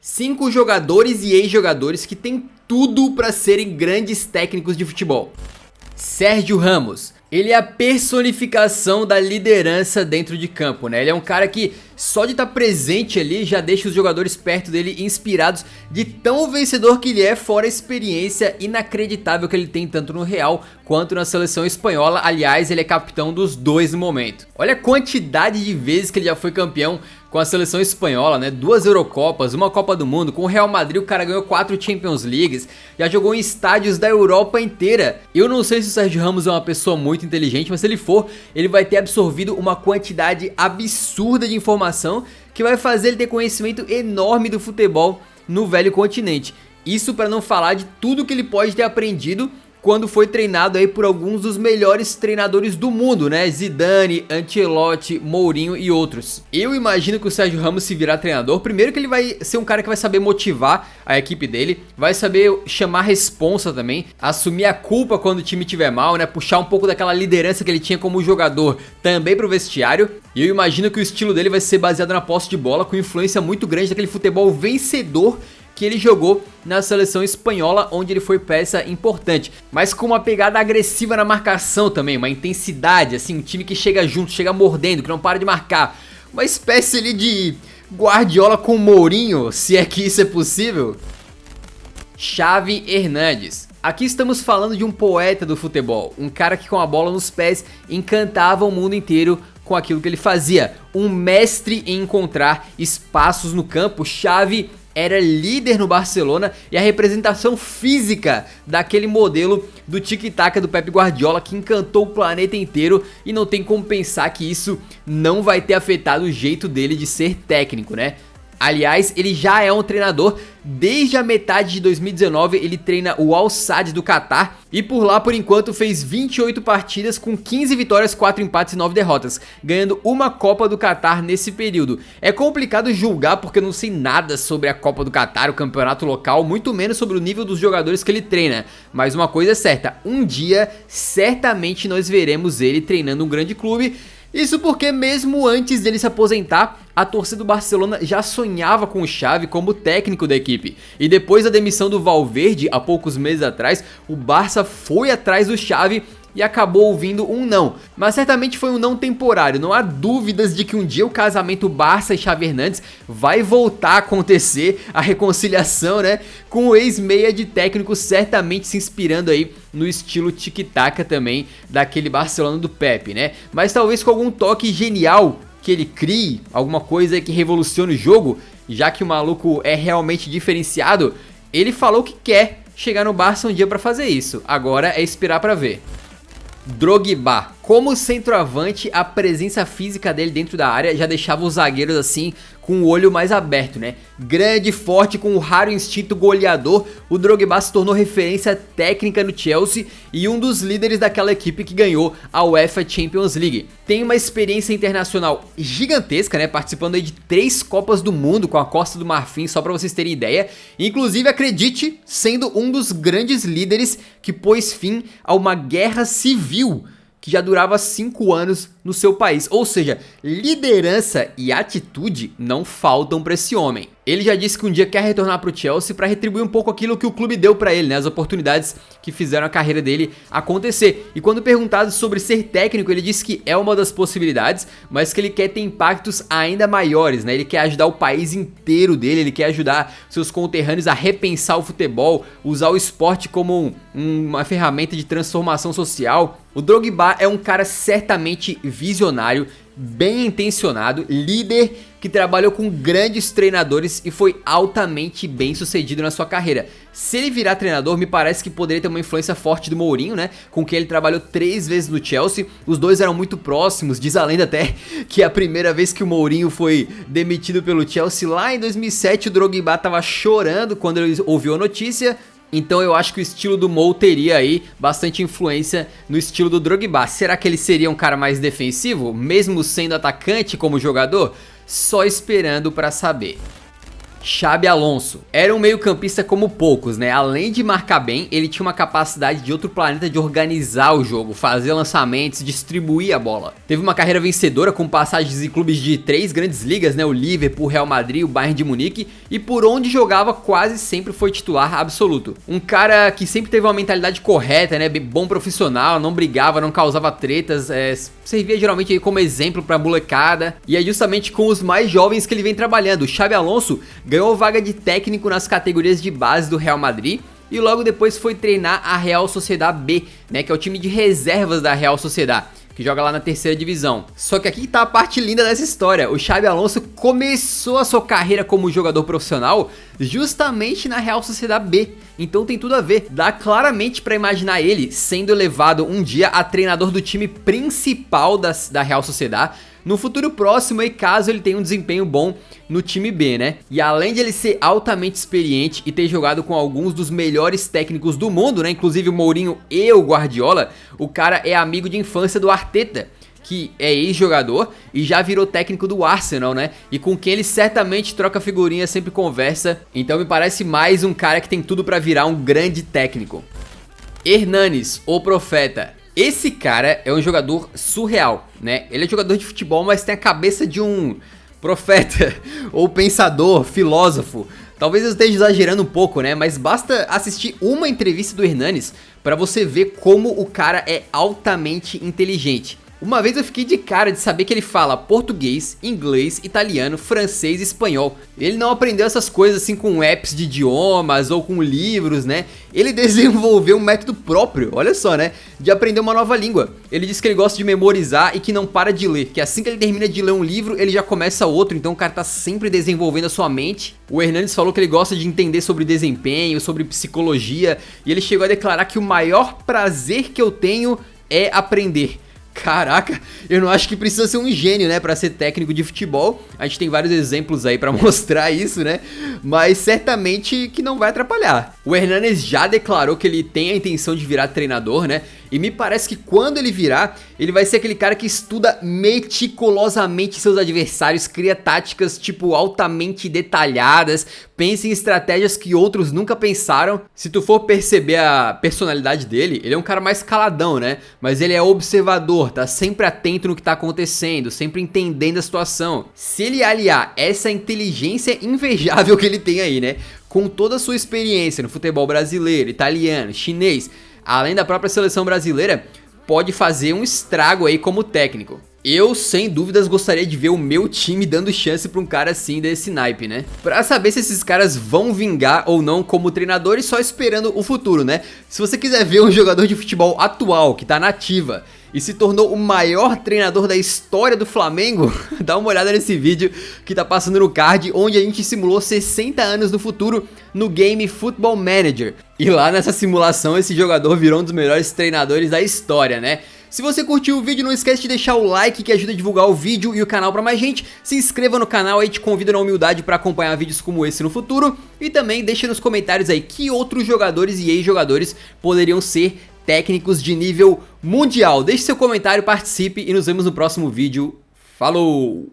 5 jogadores e ex-jogadores que têm tudo para serem grandes técnicos de futebol. Sérgio Ramos. Ele é a personificação da liderança dentro de campo, né? Ele é um cara que só de estar presente ali já deixa os jogadores perto dele inspirados de tão vencedor que ele é, fora a experiência inacreditável que ele tem tanto no Real quanto na seleção espanhola. Aliás, ele é capitão dos dois no momento. Olha a quantidade de vezes que ele já foi campeão com a seleção espanhola, né? 2 Eurocopas, uma Copa do Mundo. Com o Real Madrid o cara ganhou 4 Champions Leagues, já jogou em estádios da Europa inteira. Eu não sei se o Sérgio Ramos é uma pessoa muito inteligente, mas se ele for, ele vai ter absorvido uma quantidade absurda de informação que vai fazer ele ter conhecimento enorme do futebol no velho continente. Isso para não falar de tudo que ele pode ter aprendido quando foi treinado aí por alguns dos melhores treinadores do mundo, né? Zidane, Ancelotti, Mourinho e outros. Eu imagino que o Sérgio Ramos, se virar treinador, primeiro que ele vai ser um cara que vai saber motivar a equipe dele, vai saber chamar responsa também, assumir a culpa quando o time estiver mal, né? Puxar um pouco daquela liderança que ele tinha como jogador também pro vestiário. E eu imagino que o estilo dele vai ser baseado na posse de bola, com influência muito grande daquele futebol vencedor que ele jogou na seleção espanhola, onde ele foi peça importante, mas com uma pegada agressiva na marcação também, uma intensidade, assim, um time que chega junto, chega mordendo, que não para de marcar, uma espécie ali de Guardiola com Mourinho, se é que isso é possível. Xavi Hernández. Aqui estamos falando de um poeta do futebol, um cara que com a bola nos pés encantava o mundo inteiro com aquilo que ele fazia, um mestre em encontrar espaços no campo. Xavi era líder no Barcelona e a representação física daquele modelo do tic-tac do Pep Guardiola que encantou o planeta inteiro, e não tem como pensar que isso não vai ter afetado o jeito dele de ser técnico, né? Aliás, ele já é um treinador. Desde a metade de 2019 ele treina o Al Sadd do Catar e por lá por enquanto fez 28 partidas com 15 vitórias, 4 empates e 9 derrotas, ganhando uma Copa do Catar nesse período. É complicado julgar porque eu não sei nada sobre a Copa do Catar, o campeonato local, muito menos sobre o nível dos jogadores que ele treina, mas uma coisa é certa, um dia certamente nós veremos ele treinando um grande clube. Isso porque mesmo antes dele se aposentar, a torcida do Barcelona já sonhava com o Xavi como técnico da equipe. E depois da demissão do Valverde, há poucos meses atrás, o Barça foi atrás do Xavi e acabou ouvindo um não. Mas certamente foi um não temporário, não há dúvidas de que um dia o casamento Barça e Xavi Hernández vai voltar a acontecer, a reconciliação, né? Com o ex-meia de técnico certamente se inspirando aí no estilo tic-tac também daquele Barcelona do Pepe, né? Mas talvez com algum toque genial que ele crie, alguma coisa que revolucione o jogo, já que o maluco é realmente diferenciado. Ele falou que quer chegar no Barça um dia pra fazer isso, agora é esperar pra ver. Drogba. Como centroavante, a presença física dele dentro da área já deixava os zagueiros assim com o olho mais aberto, né? Grande, forte, com um raro instinto goleador, o Drogba se tornou referência técnica no Chelsea e um dos líderes daquela equipe que ganhou a UEFA Champions League. Tem uma experiência internacional gigantesca, né? Participando aí de 3 Copas do Mundo com a Costa do Marfim, só pra vocês terem ideia. Inclusive, acredite, sendo um dos grandes líderes que pôs fim a uma guerra civil que já durava 5 anos no seu país. Ou seja, liderança e atitude não faltam para esse homem. Ele já disse que um dia quer retornar para o Chelsea para retribuir um pouco aquilo que o clube deu para ele, né? As oportunidades que fizeram a carreira dele acontecer. E quando perguntado sobre ser técnico, ele disse que é uma das possibilidades, mas que ele quer ter impactos ainda maiores, né? Ele quer ajudar o país inteiro dele, ele quer ajudar seus conterrâneos a repensar o futebol, usar o esporte como uma ferramenta de transformação social. O Drogba é um cara certamente visionário, bem intencionado, líder que trabalhou com grandes treinadores e foi altamente bem sucedido na sua carreira. Se ele virar treinador, me parece que poderia ter uma influência forte do Mourinho, né? Com quem ele trabalhou 3 vezes no Chelsea. Os dois eram muito próximos, diz a lenda até que a primeira vez que o Mourinho foi demitido pelo Chelsea, lá em 2007, o Drogba tava chorando quando ele ouviu a notícia. Então eu acho que o estilo do Mou teria aí bastante influência no estilo do Drogba. Será que ele seria um cara mais defensivo, mesmo sendo atacante como jogador? Só esperando pra saber. Xabi Alonso. Era um meio-campista como poucos, né? Além de marcar bem, ele tinha uma capacidade de outro planeta de organizar o jogo, fazer lançamentos, distribuir a bola. Teve uma carreira vencedora com passagens em clubes de 3 grandes ligas, né? O Liverpool, o Real Madrid, o Bayern de Munique, e por onde jogava quase sempre foi titular absoluto. Um cara que sempre teve uma mentalidade correta, né? Bom profissional, não brigava, não causava tretas, servia geralmente aí como exemplo pra molecada, e é justamente com os mais jovens que ele vem trabalhando. O Xabi Alonso ganhou vaga de técnico nas categorias de base do Real Madrid e logo depois foi treinar a Real Sociedad B, né, que é o time de reservas da Real Sociedad, que joga lá na terceira divisão. Só que aqui tá a parte linda dessa história. O Xabi Alonso começou a sua carreira como jogador profissional justamente na Real Sociedad B. Então tem tudo a ver. Dá claramente pra imaginar ele sendo elevado um dia a treinador do time principal da Real Sociedad no futuro próximo, e caso ele tenha um desempenho bom no time B, né? E além de ele ser altamente experiente e ter jogado com alguns dos melhores técnicos do mundo, né? Inclusive o Mourinho e o Guardiola, o cara é amigo de infância do Arteta, que é ex-jogador e já virou técnico do Arsenal, né? E com quem ele certamente troca figurinha, sempre conversa. Então me parece mais um cara que tem tudo pra virar um grande técnico. Hernanes, o profeta. Esse cara é um jogador surreal, né? Ele é jogador de futebol, mas tem a cabeça de um profeta, ou pensador, filósofo. Talvez eu esteja exagerando um pouco, né? Mas basta assistir uma entrevista do Hernanes para você ver como o cara é altamente inteligente. Uma vez eu fiquei de cara de saber que ele fala português, inglês, italiano, francês e espanhol. Ele não aprendeu essas coisas assim com apps de idiomas ou com livros, né? Ele desenvolveu um método próprio, olha só, né? De aprender uma nova língua. Ele diz que ele gosta de memorizar e que não para de ler, que assim que ele termina de ler um livro, ele já começa outro, então o cara tá sempre desenvolvendo a sua mente. O Hernanes falou que ele gosta de entender sobre desempenho, sobre psicologia, e ele chegou a declarar que o maior prazer que eu tenho é aprender. Caraca, eu não acho que precisa ser um gênio, né, pra ser técnico de futebol. A gente tem vários exemplos aí pra mostrar isso, né, mas certamente que não vai atrapalhar. O Hernanes já declarou que ele tem a intenção de virar treinador, né, e me parece que quando ele virar, ele vai ser aquele cara que estuda meticulosamente seus adversários, cria táticas tipo altamente detalhadas, pensa em estratégias que outros nunca pensaram. Se tu for perceber a personalidade dele, ele é um cara mais caladão, né, mas ele é observador, tá sempre atento no que tá acontecendo, sempre entendendo a situação. Se ele aliar essa inteligência invejável que ele tem aí, né, com toda a sua experiência no futebol brasileiro, italiano, chinês, além da própria seleção brasileira, pode fazer um estrago aí como técnico. Eu, sem dúvidas, gostaria de ver o meu time dando chance pra um cara assim desse naipe, né? Pra saber se esses caras vão vingar ou não como treinadores, só esperando o futuro, né? Se você quiser ver um jogador de futebol atual, que tá na ativa, e se tornou o maior treinador da história do Flamengo, dá uma olhada nesse vídeo que tá passando no card, onde a gente simulou 60 anos no futuro no game Football Manager. E lá nessa simulação esse jogador virou um dos melhores treinadores da história, né? Se você curtiu o vídeo, não esquece de deixar o like que ajuda a divulgar o vídeo e o canal pra mais gente. Se inscreva no canal aí, te convido na humildade pra acompanhar vídeos como esse no futuro. E também deixa nos comentários aí que outros jogadores e ex-jogadores poderiam ser técnicos de nível mundial. Deixe seu comentário, participe e nos vemos no próximo vídeo. Falou!